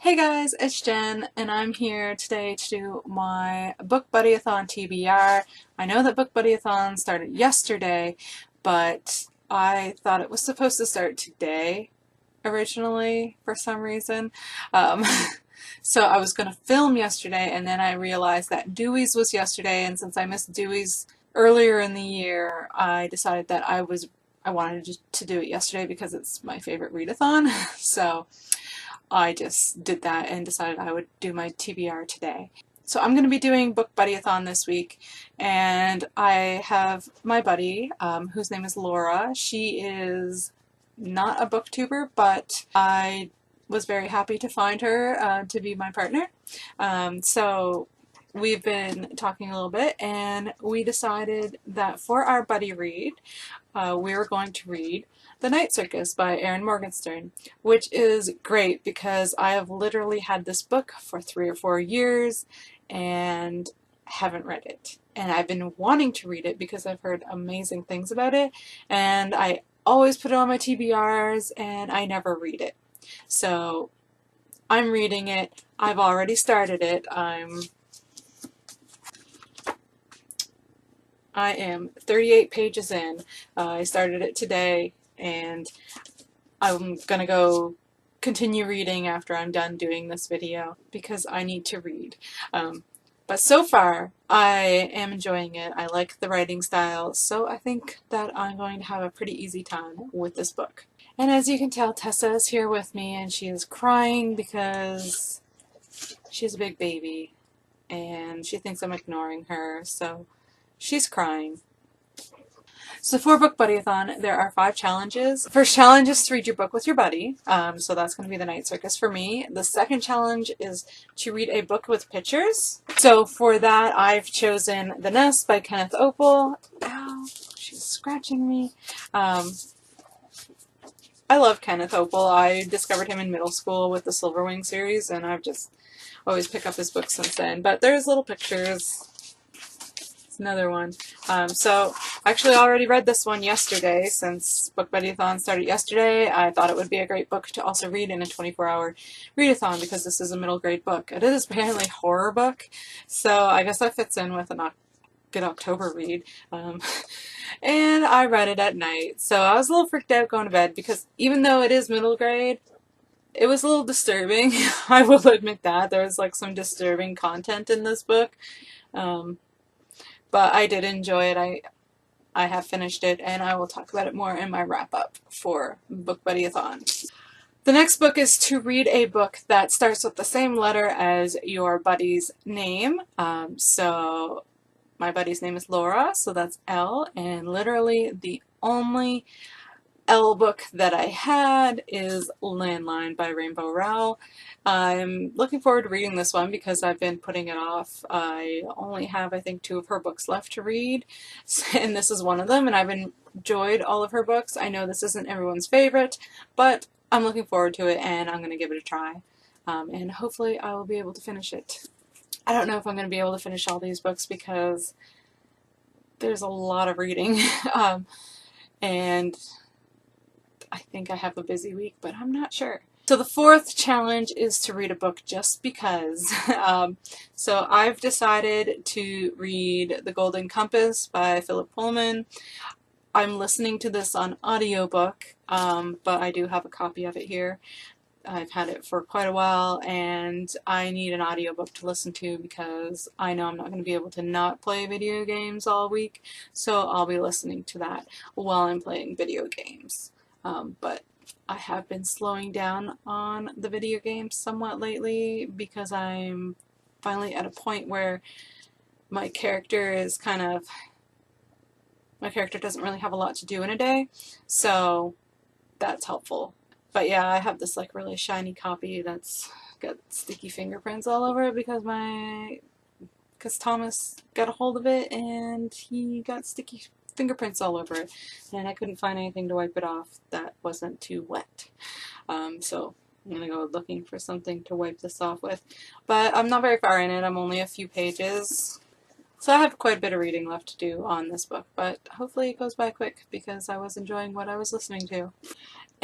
Hey guys, it's Jen, and I'm here today to do my BookBuddyAthon TBR. I know that BookBuddyAthon started yesterday, but I thought it was supposed to start today originally for some reason. Um, so I was going to film yesterday, and then I realized that Dewey's was yesterday, and since I missed Dewey's earlier in the year, I decided that I wanted to do it yesterday because it's my favorite readathon. So I just did that and decided I would do my TBR today. So I'm going to be doing BookBuddyAthon this week, and I have my buddy, whose name is Laura. She is not a booktuber, but I was very happy to find her to be my partner. So we've been talking a little bit, and we decided that for our buddy read, we were going to read The Night Circus by Erin Morgenstern, which is great because I have literally had this book for 3 or 4 years and haven't read it. And I've been wanting to read it because I've heard amazing things about it, and I always put it on my TBRs and I never read it. So I'm reading it. I've already started it. I am 38 pages in. I started it today, and I'm gonna go continue reading after I'm done doing this video because I need to read. But so far, I am enjoying it. I like the writing style, so I think that I'm going to have a pretty easy time with this book. And as you can tell, Tessa is here with me, and she is crying because she's a big baby, and she thinks I'm ignoring her, so she's crying. So for BookBuddyAthon, there are 5 challenges. First challenge is to read your book with your buddy, so that's going to be The Night Circus for me. The second challenge is to read a book with pictures. So for that, I've chosen The Nest by Kenneth Opel. Ow, she's scratching me. I love Kenneth Opel. I discovered him in middle school with the Silverwing series, and I've just always picked up his books since then. But there's little pictures. Another one. So I actually already read this one yesterday. Since BookBuddyAthon started yesterday, I thought it would be a great book to also read in a 24-hour readathon because this is a middle grade book. It is apparently a horror book, so I guess that fits in with a good October read. And I read it at night, so I was a little freaked out going to bed because even though it is middle grade, it was a little disturbing. I will admit that. There was like some disturbing content in this book. But I did enjoy it. I have finished it, and I will talk about it more in my wrap-up for BookBuddyAthon. The next book is to read a book that starts with the same letter as your buddy's name. So my buddy's name is Laura, so that's L, and literally the only L book that I had is Landline by Rainbow Rowell. I'm looking forward to reading this one because I've been putting it off. I only have, I think, 2 of her books left to read, and this is one of them, and I've enjoyed all of her books. I know this isn't everyone's favorite, but I'm looking forward to it, and I'm going to give it a try, and hopefully I will be able to finish it. I don't know if I'm going to be able to finish all these books because there's a lot of reading, and I think I have a busy week, but I'm not sure. So the 4th challenge is to read a book just because. So I've decided to read The Golden Compass by Philip Pullman. I'm listening to this on audiobook, but I do have a copy of it here. I've had it for quite a while, and I need an audiobook to listen to because I know I'm not going to be able to not play video games all week, so I'll be listening to that while I'm playing video games. But I have been slowing down on the video games somewhat lately because I'm finally at a point where my character doesn't really have a lot to do in a day, so that's helpful. But yeah, I have this like really shiny copy that's got sticky fingerprints all over it because Thomas got a hold of it and he got sticky fingerprints all over it, and I couldn't find anything to wipe it off that wasn't too wet. So I'm gonna go looking for something to wipe this off with. But I'm not very far in it. I'm only a few pages. So I have quite a bit of reading left to do on this book, but hopefully it goes by quick because I was enjoying what I was listening to.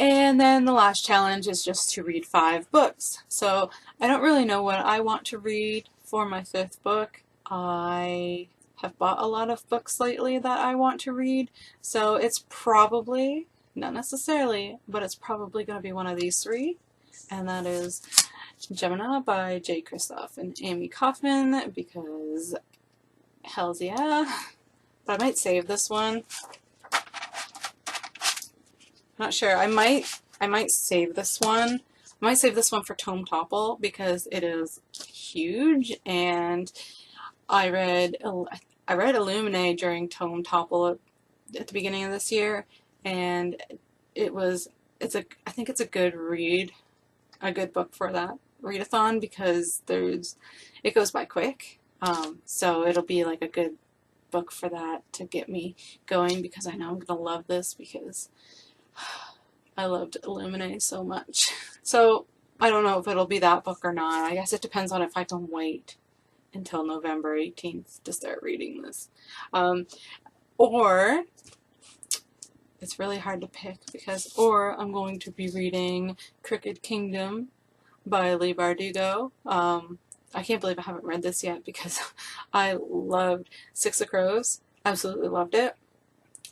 And then the last challenge is just to read 5 books. So I don't really know what I want to read for my 5th book. I have bought a lot of books lately that I want to read, so it's probably, not necessarily, but it's probably going to be one of these 3, and that is Gemina by J. Kristoff and Amy Kaufman, because hells yeah. But I might save this one. I'm not sure. I might save this one. I might save this one for Tome Topple because it is huge, and I read Illuminae during Tome Topple at the beginning of this year, and I think it's a good read, a good book for that readathon, because it goes by quick. So it'll be like a good book for that to get me going, because I know I'm gonna love this because I loved Illuminae so much. So I don't know if it'll be that book or not. I guess it depends on if I can wait until November 18th to start reading this. Or it's really hard to pick, or I'm going to be reading Crooked Kingdom by Leigh Bardugo. I can't believe I haven't read this yet because I loved Six of Crows. Absolutely loved it.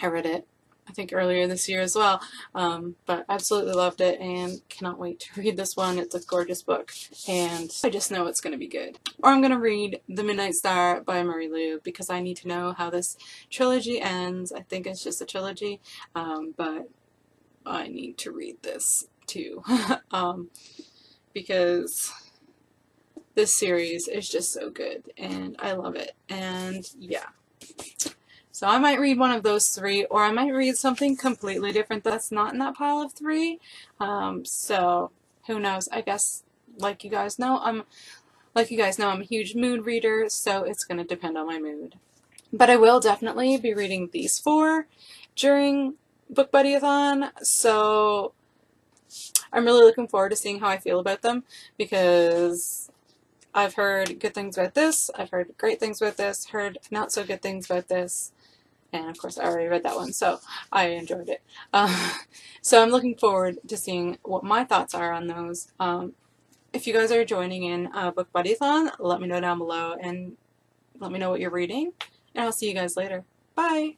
I read it, I think, earlier this year as well, but absolutely loved it and cannot wait to read this one. It's a gorgeous book, and I just know it's going to be good. Or I'm going to read The Midnight Star by Marie Lu because I need to know how this trilogy ends. I think it's just a trilogy, but I need to read this too because this series is just so good and I love it. And yeah. So I might read one of those 3, or I might read something completely different that's not in that pile of 3. So who knows? I guess, like you guys know, I'm a huge mood reader, so it's going to depend on my mood. But I will definitely be reading these 4 during BookBuddyAthon, so I'm really looking forward to seeing how I feel about them, because I've heard good things about this, I've heard great things about this, heard not so good things about this, and of course I already read that one, so I enjoyed it. So I'm looking forward to seeing what my thoughts are on those. If you guys are joining in BookBuddyAthon, let me know down below and let me know what you're reading, and I'll see you guys later. Bye!